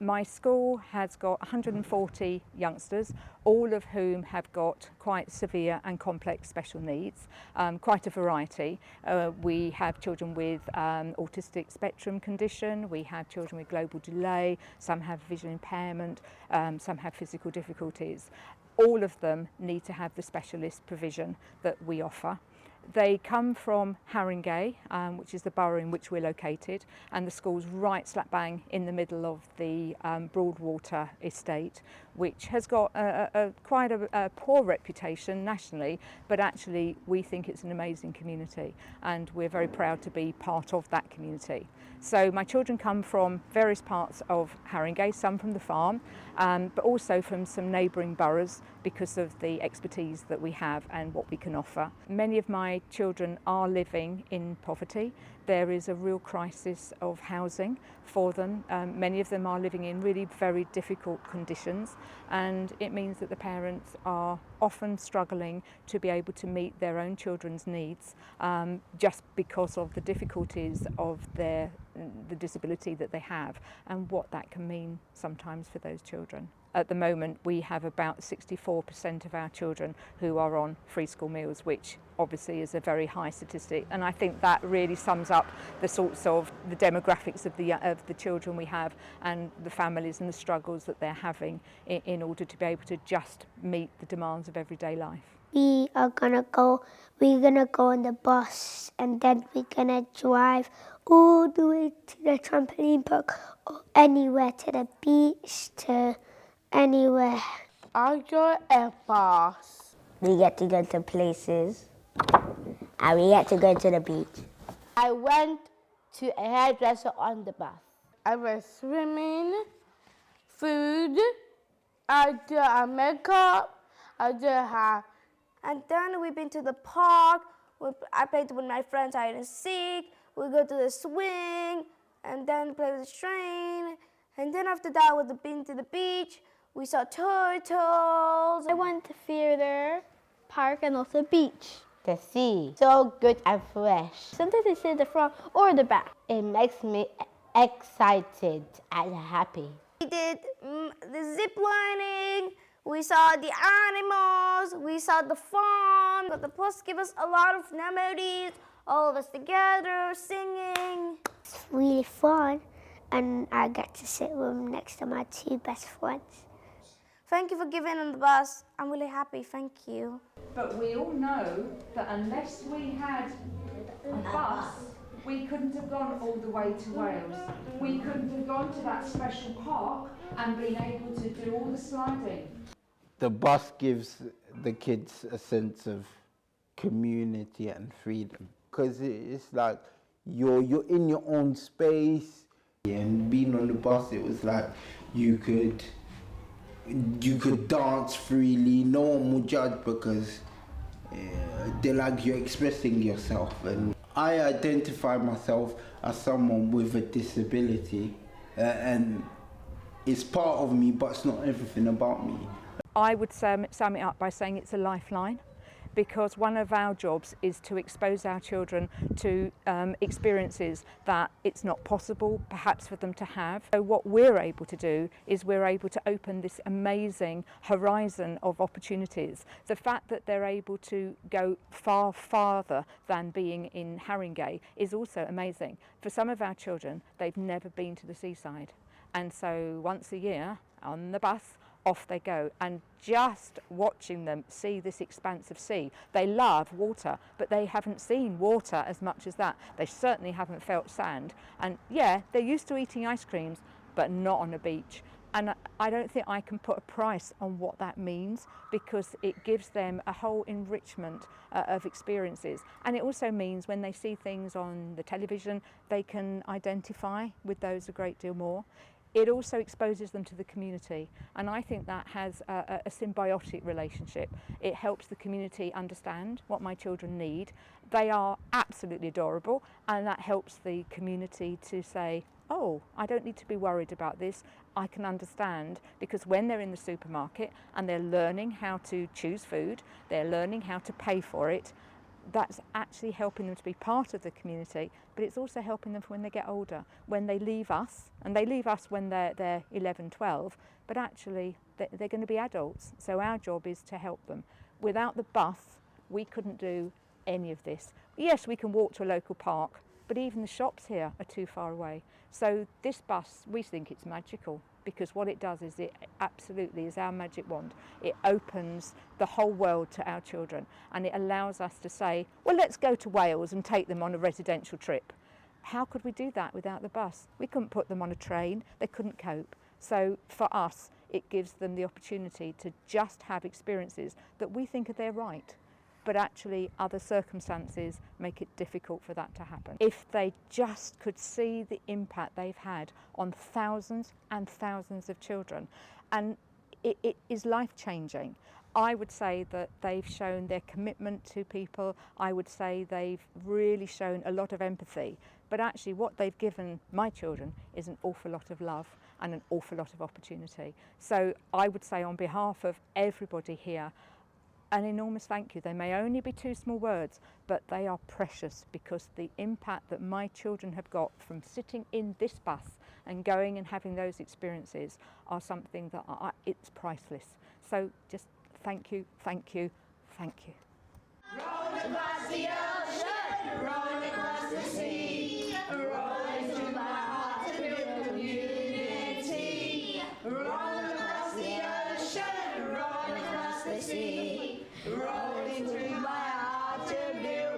My school has got 140 youngsters, all of whom have got quite severe and complex special needs, quite a variety. We have children with autistic spectrum condition, we have children with global delay, some have vision impairment, some have physical difficulties. All of them need to have the specialist provision that we offer. They come from Haringey, which is the borough in which we're located, and the school's right slap bang in the middle of the Broadwater estate, which has got quite a poor reputation nationally, but actually we think it's an amazing community and we're very proud to be part of that community. So my children come from various parts of Haringey, some from the farm, but also from some neighbouring boroughs because of the expertise that we have and what we can offer. Many of my children are living in poverty. There is a real crisis of housing for them. Many of them are living in really very difficult conditions, and it means that the parents are often struggling to be able to meet their own children's needs just because of the difficulties of the disability that they have and what that can mean sometimes for those children. At the moment, we have about 64% of our children who are on free school meals, which obviously is a very high statistic. And I think that really sums up the sorts of the demographics of the children we have and the families and the struggles that they're having in order to be able to just meet the demands of everyday life. We're gonna go on the bus, and then we're gonna drive all the way to the trampoline park or anywhere, to the beach, to anywhere. I go a bus. We get to go to places, and we get to go to the beach. I went to a hairdresser on the bus. I went swimming, food, I do a makeup, I do hair. And then we've been to the park. I played with my friends hide and seek. We go to the swing, and then play with the train. And then after that, we've been to the beach. We saw turtles. I went to theater, park, and also beach. The sea, so good and fresh. Sometimes I sit at the front or the back. It makes me excited and happy. We did the zip lining. We saw the animals. We saw the farm. But the bus gave us a lot of memories. All of us together singing. It's really fun, and I get to sit next to my two best friends. Thank you for giving on the bus. I'm really happy, thank you. But we all know that unless we had a bus, we couldn't have gone all the way to Wales. We couldn't have gone to that special park and been able to do all the sliding. The bus gives the kids a sense of community and freedom, because it's like you're in your own space. And being on the bus, it was like you could dance freely. No one will judge because they're like you're expressing yourself. And I identify myself as someone with a disability, and it's part of me, but it's not everything about me. I would sum it up by saying it's a lifeline, because one of our jobs is to expose our children to experiences that it's not possible perhaps for them to have. So what we're able to do is we're able to open this amazing horizon of opportunities. The fact that they're able to go far farther than being in Haringey is also amazing. For some of our children, they've never been to the seaside, and so once a year on the bus, off they go, and just watching them see this expanse of sea. They love water, but they haven't seen water as much as that. They certainly haven't felt sand. And yeah, they're used to eating ice creams, but not on a beach. And I don't think I can put a price on what that means, because it gives them a whole enrichment of experiences. And it also means when they see things on the television, they can identify with those a great deal more. It also exposes them to the community, and I think that has a symbiotic relationship. It helps the community understand what my children need. They are absolutely adorable, and that helps the community to say, oh, I don't need to be worried about this. I can understand, because when they're in the supermarket and they're learning how to choose food, they're learning how to pay for it, that's actually helping them to be part of the community, but it's also helping them for when they get older, when they leave us, and they leave us when they're 11, 12, but actually they're going to be adults. So our job is to help them. Without the bus, we couldn't do any of this. Yes, we can walk to a local park, but even the shops here are too far away. So this bus, we think it's magical, because what it does is it absolutely is our magic wand. It opens the whole world to our children, and it allows us to say, well, let's go to Wales and take them on a residential trip. How could we do that without the bus? We couldn't put them on a train, they couldn't cope. So for us, it gives them the opportunity to just have experiences that we think are their right, but actually other circumstances make it difficult for that to happen. If they just could see the impact they've had on thousands and thousands of children, and it is life-changing. I would say that they've shown their commitment to people. I would say they've really shown a lot of empathy, but actually what they've given my children is an awful lot of love and an awful lot of opportunity. So I would say on behalf of everybody here, an enormous thank you. They may only be 2 small words, but they are precious, because the impact that my children have got from sitting in this bus and going and having those experiences are something that it's priceless. So just thank you, thank you, thank you. Roll across the ocean, roll across the sea, rolling through my heart to build community. Roll across the ocean, roll across the sea, rolling through my heart to build